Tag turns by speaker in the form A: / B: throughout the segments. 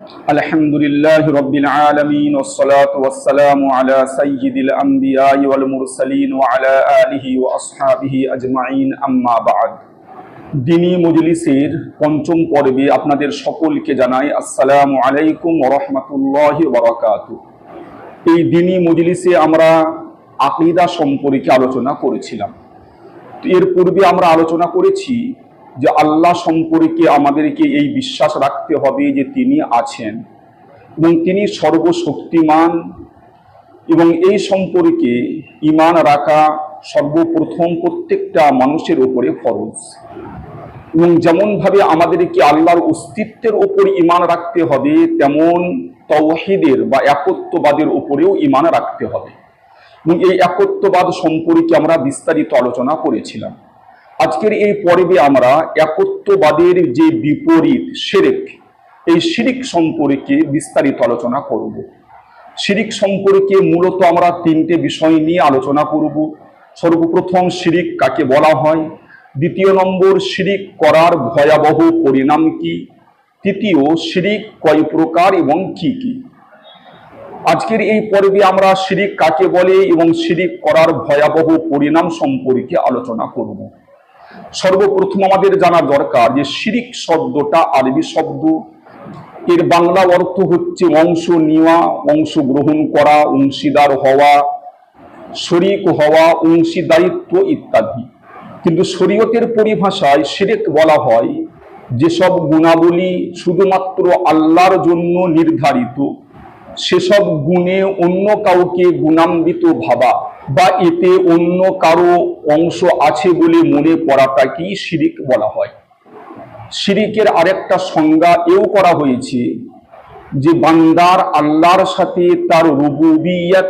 A: আলহামদুলিল্লাহি রাব্বিল আলামিন ওয়াসসালাতু ওয়াসসালামু আলা সাইয়্যিদিল আমবিয়াই ওয়াল মুরসালিন ওয়া আলা আলিহি ওয়া আসহাবিহি আজমাইন আম্মা বা'দ। দ্বীনি মজলিসের পঞ্চম পর্বে আপনাদের সকলকে জানাই আসসালামু আলাইকুম ওয়া রাহমাতুল্লাহি ওয়া বারাকাতুহু। এই দ্বীনি মজলিসে আমরা আকীদা সম্পর্কে আলোচনা করেছিলাম। এর পূর্বে আমরা আলোচনা করেছি যে আল্লাহ সম্পর্কে আমাদেরকে এই বিশ্বাস রাখতে হবে যে তিনি আছেন এবং তিনি সর্বশক্তিমান, এবং এই সম্পর্কে ঈমান রাখা সর্বপ্রথম প্রত্যেকটা মানুষের উপরে ফরজ। এবং যেমনভাবে আমাদেরকে আল্লাহর অস্তিত্বের উপর ঈমান রাখতে হবে, তেমন তাওহীদের বা একত্ববাদের উপরেও ঈমান রাখতে হবে। এবং এই একত্ববাদ সম্পর্কে আমরা বিস্তারিত আলোচনা করেছিলাম। আজকের এই পর্বে আমরা একত্ববাদের যে বিপরীত শিরক, এই শিরক সম্পর্কে বিস্তারিত আলোচনা করব। শিরক সম্পর্কে মূলত আমরা তিনটে বিষয় নিয়ে আলোচনা করব। সর্বপ্রথম শিরক কাকে বলা হয়, দ্বিতীয় নম্বর শিরক করার ভয়াবহ পরিণাম কি, তৃতীয় শিরক কয় প্রকার এবং কি কি। আজকের এই পর্বে আমরা শিরক কাকে বলে এবং শিরক করার ভয়াবহ পরিণাম সম্পর্কে আলোচনা করব। সর্বপ্রথম আমাদের জানা দরকার যে শিরক শব্দটা আরবি শব্দ। এর বাংলা অর্থ হচ্ছে অংশ নেওয়া, অংশ গ্রহণ করা, অংশীদার হওয়া, শরীক হওয়া, অংশীদারিত্ব ইত্যাদি। কিন্তু শরীয়তের পরিভাষায় শিরক বলা হয় যেসব গুণাবলী শুধুমাত্র আল্লাহর জন্য নির্ধারিত, সেসব গুণে অন্য কাউকে গুণান্বিত ভাবা বা এতে অন্য কারো অংশ আছে বলে মনে করাটাকেই শিরক বলা হয়। শিরকের আরেকটা সংজ্ঞা এও করা হয়েছে যে বান্দার আল্লাহর সাথে তার রুবুবিয়ত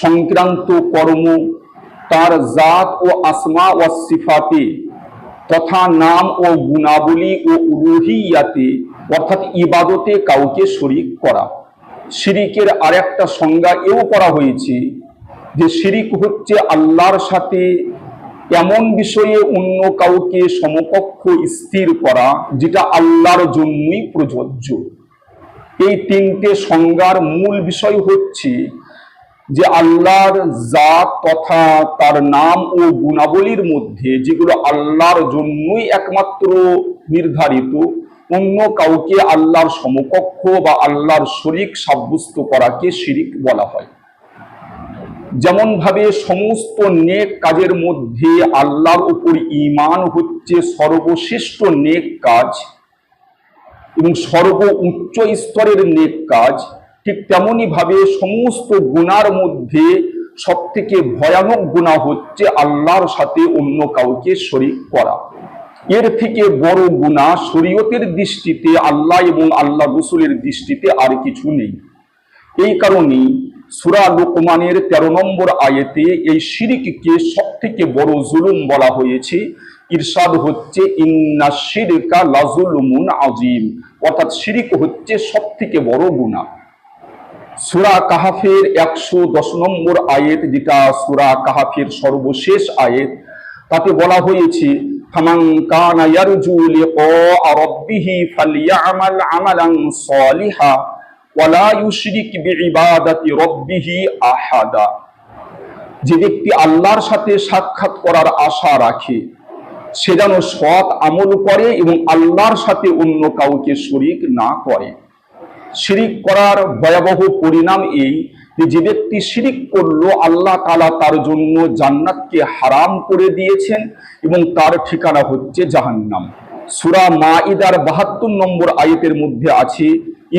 A: সংক্রান্ত কর্ম, তার জাত ও আসমা ও সিফাতে তথা নাম ও গুণাবলী ও উলুহিয়াতে অর্থাৎ ইবাদতে কাউকে শরীক করা। শিরিকের আরেকটা সংজ্ঞা এও করা হয়েছে যে শিরিক হচ্ছে আল্লাহর সাথে এমন বিষয়ে অন্য কাউকে সমকক্ষ স্থির করা যেটা আল্লাহর জন্যই প্রযোজ্য। এই তিনটে সংজ্ঞার মূল বিষয় হচ্ছে যে আল্লাহর জাত তথা তার নাম ও গুণাবলীর মধ্যে যেগুলো আল্লাহর জন্যই একমাত্র নির্ধারিত, অন্য কাউকে আল্লাহর সমকক্ষ বা আল্লাহর শরীক সাব্যস্ত করাকে শিরিক বলা হয়। যেমন ভাবে সমস্ত নেক কাজের মধ্যে আল্লাহর উপর ঈমান হচ্ছে সর্বশ্রেষ্ঠ নেক কাজ এবং সর্ব উচ্চ স্তরের নেক কাজ, ঠিক তেমনি ভাবে সমস্ত গুনার মধ্যে সব থেকে ভয়ানক গুনাহ হচ্ছে আল্লাহর সাথে অন্য কাউকে শরীক করা। এর থেকে বড় গুনাহ শরীয়তের দৃষ্টিতে, আল্লাহ এবং আল্লাহ রাসূলের দৃষ্টিতে আর কিছু নেই। এই কারণেই সূরা লুকমানের 13 নম্বর আয়াতে এই শিরককে সব থেকে বড় জুলুম বলা হয়েছে। ইরশাদ হচ্ছে ইন্নাশ শিরকা লাযুলুমুন আযীম, অর্থাৎ শিরক হচ্ছে সব থেকে বড় গুনাহ। সূরা কাহাফের 110 নম্বর আয়াত, যেটা সূরা কাহাফের সর্বশেষ আয়াত, তাতে বলা হয়েছে ফামান কানা ইয়ারজু লিকা রাব্বিহি ফালইআমাল আমালান সালিহা ওয়ালা ইউশরিক বিইবাদাতি রাব্বিহি আহাদা। যে ব্যক্তি আল্লাহর সাথে সাক্ষাৎ করার আশা রাখে সে যেন সৎ আমল করে এবং আল্লাহর সাথে অন্য কাউকে শরীক না করে। শিরিক করার ভয়াবহ পরিণাম এই যে ব্যক্তি শিরিক করলো, আল্লাহ তাআলা তার জন্য জান্নাতকে হারাম করে দিয়েছেন এবং তার ঠিকানা হচ্ছে জাহান্নাম। সূরা মাঈদার 72 নম্বর আয়াতের মধ্যে আছে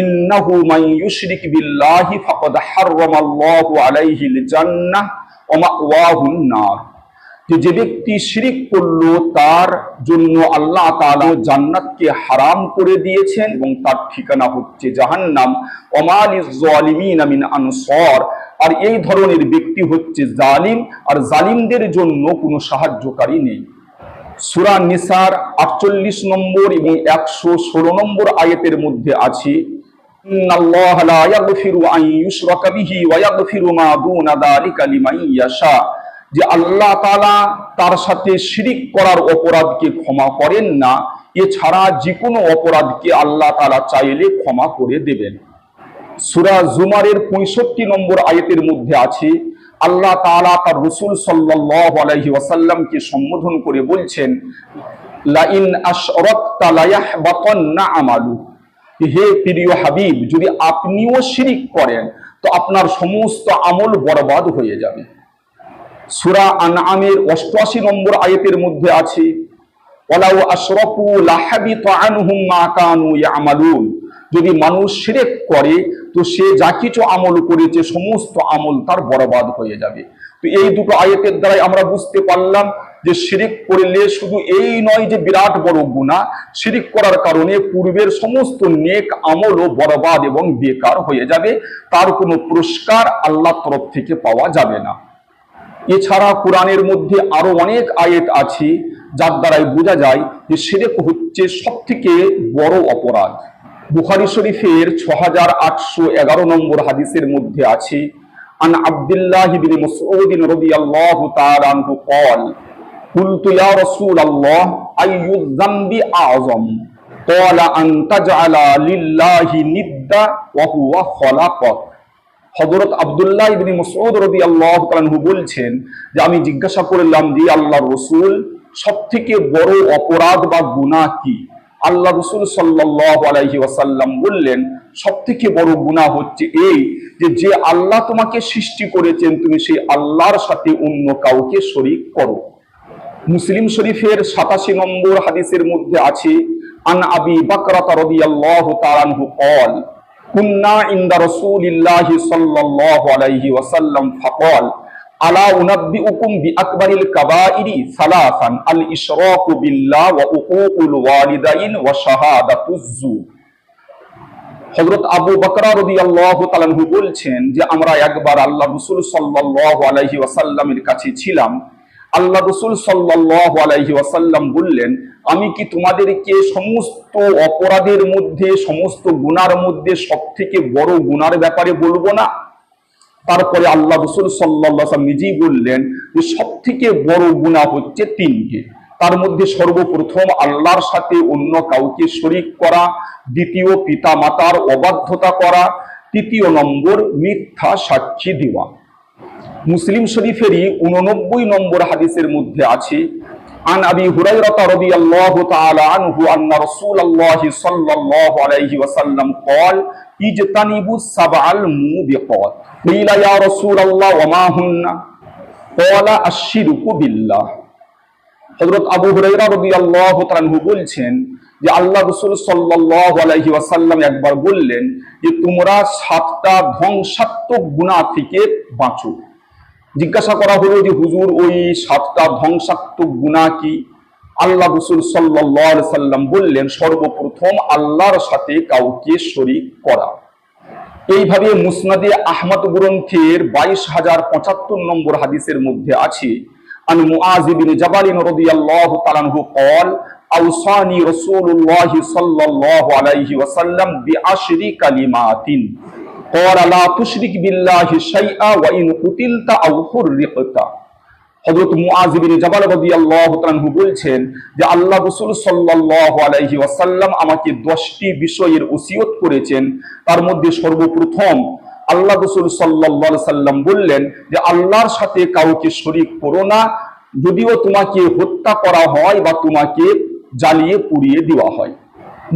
A: ইন্নাহু মান ইউশরিক বিল্লাহি ফাকাদ হারামাল্লাহু আলাইহিল জান্নাহ ওয়া মাওয়াহুন নার। যে ব্যক্তি শিরিক করলো তার জন্য আল্লাহ তাআলা জান্নাতকে হারাম করে দিয়েছেন এবং তার ঠিকানা হচ্ছে জাহান্নাম। ওয়া লিজ জালিমিনা মিন আনসার, আর এই ধরনের ব্যক্তি হচ্ছে জালিম, আর জালিমদের জন্য কোনো সাহায্যকারী নেই। সূরা নিসার 48 নম্বর এবং 116 নম্বর আয়াতের মধ্যে আছে ইন্নাল্লাহা লা ইয়াগফিরু আন ইউশরাকা বিহি ওয়া ইয়াগফিরু মা দুনা যালিকা লিমান ইয়াশা। যে আল্লাহ তাআলা তার সাথে শিরিক করার অপরাধকে ক্ষমা করেন না, এছাড়া যে কোনো অপরাধকে আল্লাহ তাআলা চাইলে ক্ষমা করে দেবেন। সূরা জুমারের 65 নম্বর আয়াতের মধ্যে আছে, আল্লাহ তাআলা তার রাসূল সাল্লাল্লাহু আলাইহি ওয়াসাল্লামকে সম্বোধন করে বলছেন, লা ইন আশরাকতা লা ইয়াহবাতান্না আমালু, হে প্রিয় হাবিব, যদি আপনিও শিরিক করেন তো আপনার সমস্ত আমল বরবাদ হয়ে যাবে। সূরা আনআমের 88 নম্বর আয়াতের মধ্যে আছে, ওয়ালাউ আশরাকু লাহাবিতা আনহুম মা কানু ইয়ামালুন, যদি মানুষ শিরক করে তো সে যা কিছু আমল করেছে সমস্ত আমল তার বরবাদ হয়ে যাবে। তো এই দুটো আয়াতের দ্বারাই আমরা বুঝতে পারলাম যে শিরক করলে শুধু এই নয় যে বিরাট বড় গুনাহ, শিরক করার কারণে পূর্বের সমস্ত নেক আমলও বরবাদ এবং বেকার হয়ে যাবে, তার কোনো পুরস্কার আল্লাহর তরফ থেকে পাওয়া যাবে না। এছাড়া কোরআনের মধ্যে আরো অনেক আয়াত আছে যার দ্বারাই বোঝা যায় যে শিরক হচ্ছে সবথেকে বড় অপরাধ। বুখারী শরীফের 6811 নম্বর হাদিসের মধ্যে আছে, আন আব্দুল্লাহ ইবনে মাসউদ রাদিয়াল্লাহু তাআলা আনহু قال قلت يا رسول الله أي الذنب أعظم قال أن تجعل لله ندا وهو خلقك। হযরত আব্দুল্লাহ ইবনে মাসউদ রাদিয়াল্লাহু তাআলা আনহু বলছেন যে আমি জিজ্ঞাসা করলাম যে আল্লাহর রাসূল, সবথেকে বড় অপরাধ বা গুনাহ কি? আল্লাহ রাসূল সাল্লাল্লাহু আলাইহি ওয়াসাল্লাম বললেন, সবথেকে বড় গুনাহ হচ্ছে এই যে যে আল্লাহ তোমাকে সৃষ্টি করেছেন তুমি সেই আল্লাহর সাথে অন্য কাউকে শরীক করো। মুসলিম শরীফের 87 নম্বর হাদিসের মধ্যে আছে, আন আবি বকরতা রাদিয়াল্লাহু তাআলা আনহু قال কুন্না ইনদা রাসূলিল্লাহি সাল্লাল্লাহু আলাইহি ওয়াসাল্লাম ফাকাল আলা উনাব্বিউকুম বিআকবারিল কাবাইরি সালাসান আল ইশরাকু বিল্লাহ ওয়া উকুকুল ওয়ালিদাইন ওয়া শাহাদাতুজ যুর। হযরত আবু বকর রাদিয়াল্লাহু তাআলা আনহু বলছেন যে আমরা একবার আল্লাহ রাসূল সাল্লাল্লাহু আলাইহি ওয়াসাল্লামের কাছে ছিলাম। আল্লাহ রাসূল সাল্লাল্লাহু আলাইহি ওয়াসাল্লাম বললেন, আমি কি তোমাদেরকে সমস্ত অপরাধের মধ্যে, সমস্ত গুনার মধ্যে সবথেকে বড় গুনার ব্যাপারে বলবো না? তারপরে আল্লাহ রাসূল সাল্লাল্লাহু আলাইহি ওয়াসাল্লাম নিজেই বললেন যে সবথেকে বড় গুনাহ হচ্ছে তিনটি। তার মধ্যে সর্বপ্রথম আল্লাহর সাথে অন্য কাউকে শরীক করা, দ্বিতীয় পিতা মাতার অবাধ্যতা করা, তৃতীয় নম্বর মিথ্যা সাক্ষী দেওয়া। মুসলিম শরীফেরই 89 নম্বর হাদিসের মধ্যে আছে, আন আবি হুরায়রা রাদিয়াল্লাহু তাআলা আনহু আন্না রাসূলুল্লাহি সাল্লাল্লাহু আলাইহি ওয়াসাল্লাম قال ইজতানিবুস সাবআল মুবিকাত কিলা ইয়া রাসূলুল্লাহ ওয়া মা হুন্না ক্বালা আশ-শিরকু বিল্লাহ। হযরত আবু হুরায়রা রাদিয়াল্লাহু তাআলা আনহু বলছেন যে আল্লাহ রাসূল সাল্লাল্লাহু আলাইহি ওয়াসাল্লাম একবার বললেন যে তোমরা 7টা ধ্বংসাত্মক গুনাহ থেকে বাঁচো। জিজ্ঞাসা করা হলো যে হুজুর ওই 7টা ধ্বংসাত্মক গুনাহ কি? আল্লাহ রাসূল সাল্লাল্লাহু আলাইহি ওয়াসাল্লাম বললেন, সর্বপ্রথম আল্লাহর সাথে কাউকে শরীক করা। এইভাবে মুসনাদে আহমদ গ্রন্থের 22075 নম্বর হাদিসের মধ্যে আছে, আন মুআয ইবনে জাবাল রাদিয়াল্লাহু তাআলা আনহু قال আওসানি রাসূলুল্লাহ সাল্লাল্লাহু আলাইহি ওয়াসাল্লাম বিআশরি কালিমাতিন قال لا تشرك بالله شيئا وان قتلت او حرقت। হযরত মুআয ইবনে জাবাল রাদিয়াল্লাহু তাআলা আনহু বলছেন যে আল্লাহ রাসূল সাল্লাল্লাহু আলাইহি ওয়াসাল্লাম আমাকে 10টি বিষয়ের ওসিয়ত করেছেন। তার মধ্যে সর্বপ্রথম আল্লাহ রাসূল সাল্লাল্লাহু আলাইহি ওয়াসাল্লাম বললেন যে আল্লাহর সাথে কাউকে শরীক করো না, যদিও তোমাকে হত্যা করা হয় বা তোমাকে জ্বালিয়ে পুড়িয়ে দেওয়া হয়।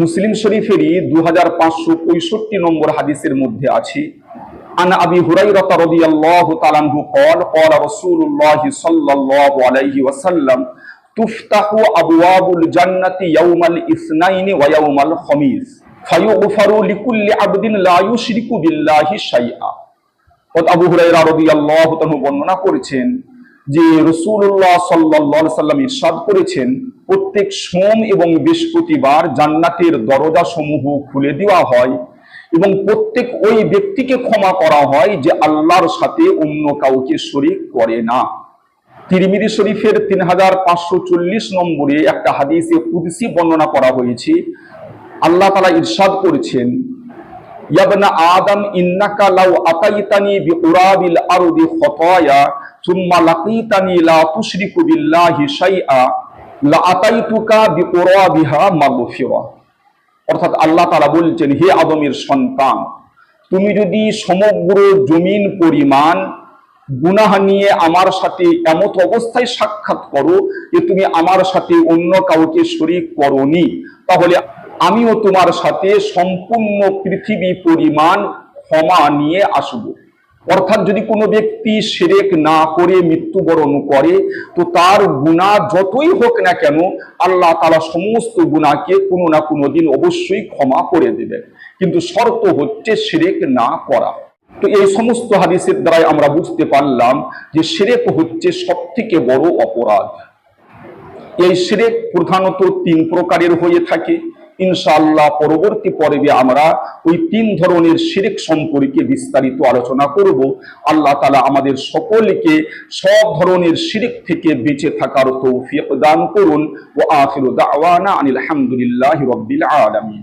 A: মুসলিম শরীফেরই 2565 নম্বর হাদিসের মধ্যে আছে, আন আবি হুরায়রা রাদিয়াল্লাহু তাআলা আনহু قال قال رسول الله صلى الله عليه وسلم تفتح ابواب الجنه يوم الاثنين ويوم الخميس فيغفر لكل عبد لا يشرك بالله شيئا। আবু হুরায়রা রাদিয়াল্লাহু তাআলা বর্ণনা করেছেন যে রাসূলুল্লাহ সাল্লাল্লাহু আলাইহি ওয়াসাল্লাম ইরশাদ করেছেন, প্রত্যেক সোম এবং বৃহস্পতিবার জান্নাতের দরজা সমূহ খুলে দেওয়া হয় এবং প্রত্যেক ওই ব্যক্তিকে ক্ষমা করা হয় যে আল্লাহর সাথে অন্য কাউকে শরীক করে না। তিরমিজি শরীফের 3540 নম্বরে একটা হাদিসে কুদসি বর্ণনা করা হয়েছে, আল্লাহ তাআলা ইরশাদ করেছেন, ইয়া ইবনা আদম ইন্নাকা লাউ আতাইতানি বিকুরাবিল আরদি খতায়া সুম্মা লাকিতানি লা তুশরিকু বিল্লাহি শাইআ লা আতাইতুকা বিকুরাবিহা মাগফিরা। অর্থাৎ আল্লাহ তাআলা বলছেন, হে আদমের সন্তান, তুমি যদি সমগ্র জমিন পরিমাণ গুনাহ নিয়ে আমার সাথে এমত অবস্থায় সাক্ষাৎ করো যে তুমি আমার সাথে অন্য কাউকে শরীক করোনি, তাহলে আমিও তোমার সাথে সম্পূর্ণ পৃথিবী পরিমাণ ক্ষমা নিয়ে আসব। অর্থাৎ যদি কোনো ব্যক্তি শিরক না করে মৃত্যুবরণ করে, তো তার গুনাহ যতই হোক না কেন আল্লাহ তাআলা সমস্ত গুনাহকে কোনো না কোনো দিন অবশ্যই ক্ষমা করে দেবে, কিন্তু শর্ত হচ্ছে শিরক না করা। তো এই সমস্ত হাদিসের দ্বারাই আমরা বুঝতে পারলাম যে শিরক হচ্ছে সবথেকে বড় অপরাধ। এই শিরক প্রধানত 3 প্রকারের হয়ে থাকে। ইনশাআল্লাহ পরবর্তী পর্বে আমরা ওই 3 ধরনের শিরক সম্পর্কে বিস্তারিত আলোচনা করব। আল্লাহ তাআলা আমাদের সকলকে সব ধরনের শিরক থেকে বেঁচে থাকার তৌফিক দান করুন। ওয়া আখিরু দাওয়ানা আনিল হামদুলিল্লাহি রাব্বিল আলামিন।